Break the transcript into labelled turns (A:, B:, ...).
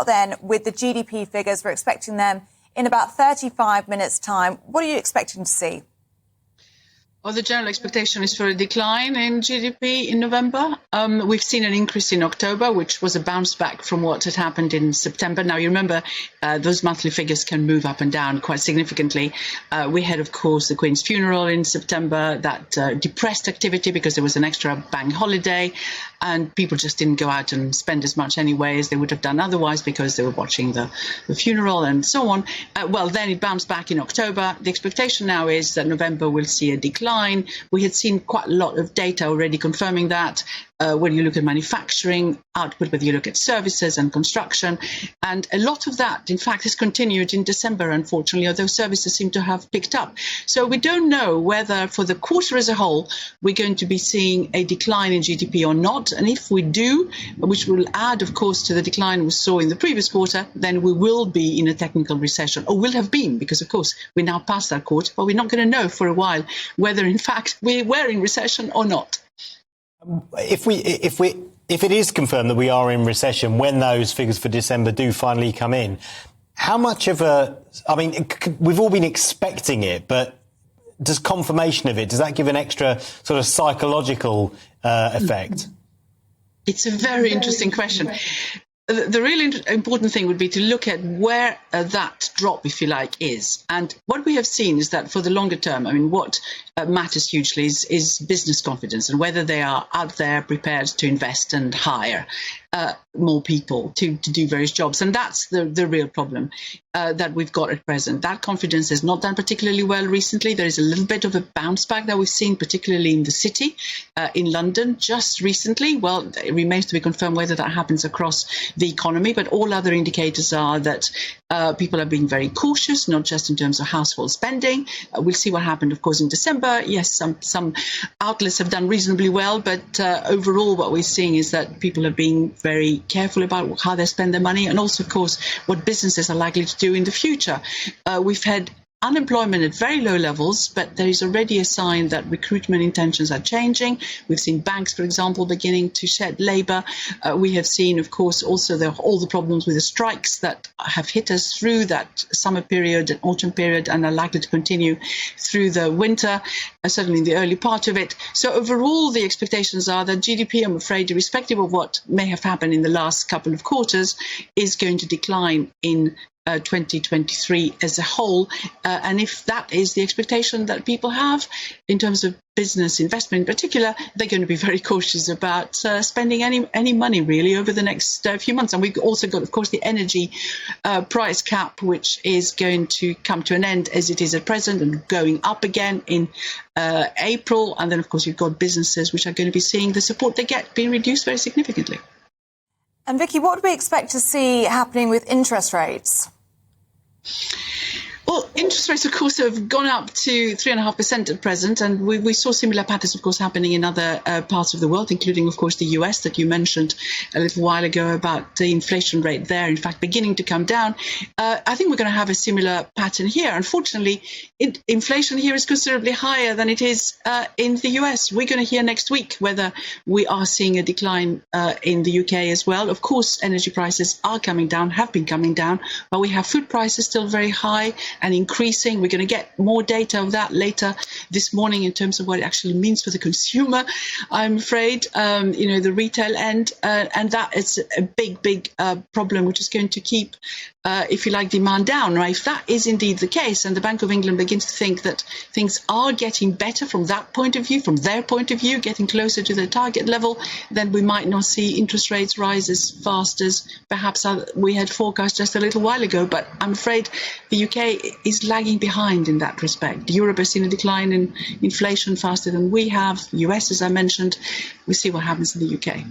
A: start then with the GDP figures. We're expecting them in about 35 minutes' time. What are you expecting to see?
B: Well, the general expectation is for a decline in GDP in November. We've seen an increase in October, which was a bounce back from what had happened in September. Now, you remember those monthly figures can move up and down quite significantly. We had, of course, the Queen's funeral in September that depressed activity because there was an extra bank holiday and people just didn't go out and spend as much anyway as they would have done otherwise because they were watching the funeral and so on. Well, then it bounced back in October. The expectation now is that November will see a decline. We had seen quite a lot of data already confirming that. When you look at manufacturing output, whether you look at services and construction, and a lot of that, in fact, has continued in December, unfortunately, although services seem to have picked up. So we don't know whether for the quarter as a whole, we're going to be seeing a decline in GDP or not. And if we do, which will add, of course, to the decline we saw in the previous quarter, then we will be in a technical recession, or will have been, because, of course, we're now past that quarter, but we're not going to know for a while whether, in fact, we were in recession or not.
C: If it is confirmed that we are in recession, when those figures for December do finally come in, how much of we've all been expecting it, but does confirmation of it, does that give an extra sort of psychological effect?
B: It's a very interesting question. The really important thing would be to look at where that drop, if you like, is. And what we have seen is that for the longer term, what matters hugely is business confidence and whether they are out there prepared to invest and hire more people to do various jobs. And that's the real problem that we've got at present. That confidence has not done particularly well recently. There is a little bit of a bounce back that we've seen, particularly in the city, in London, just recently. Well, it remains to be confirmed whether that happens across the economy, but all other indicators are that people are being very cautious, not just in terms of household spending. We'll see what happened, of course, in December. Yes, some outlets have done reasonably well, but overall what we're seeing is that people are being very careful about how they spend their money, and also, of course, what businesses are likely to do in the future. We've had unemployment at very low levels, but there is already a sign that recruitment intentions are changing. We've seen banks, for example, beginning to shed labour. We have seen, of course, also all the problems with the strikes that have hit us through that summer period and autumn period and are likely to continue through the winter, certainly in the early part of it. So overall, the expectations are that GDP, I'm afraid, irrespective of what may have happened in the last couple of quarters, is going to decline in 2023 as a whole. And if that is the expectation that people have in terms of business investment in particular, they're going to be very cautious about spending any money really over the next few months. And we've also got, of course, the energy price cap, which is going to come to an end as it is at present and going up again in April. And then, of course, you've got businesses which are going to be seeing the support they get being reduced very significantly.
A: And Vicky, what do we expect to see happening with interest rates?
B: Well, interest rates, of course, have gone up to 3.5% at present, and we saw similar patterns, of course, happening in other parts of the world, including, of course, the US that you mentioned a little while ago about the inflation rate there, in fact, beginning to come down. I think we're going to have a similar pattern here. Unfortunately, inflation here is considerably higher than it is in the US. We're going to hear next week whether we are seeing a decline in the UK as well. Of course, energy prices are coming down, have been coming down, but we have food prices still very high and increasing. We're going to get more data of that later this morning in terms of what it actually means for the consumer, I'm afraid, the retail end. And that is a big problem, which is going to keep, if you like, demand down. Right? If that is indeed the case, and the Bank of England begins to think that things are getting better from that point of view, from their point of view, getting closer to their target level, then we might not see interest rates rise as fast as perhaps we had forecast just a little while ago. But I'm afraid the UK is lagging behind in that respect. Europe has seen a decline in inflation faster than we have. US, as I mentioned. We see what happens in the UK.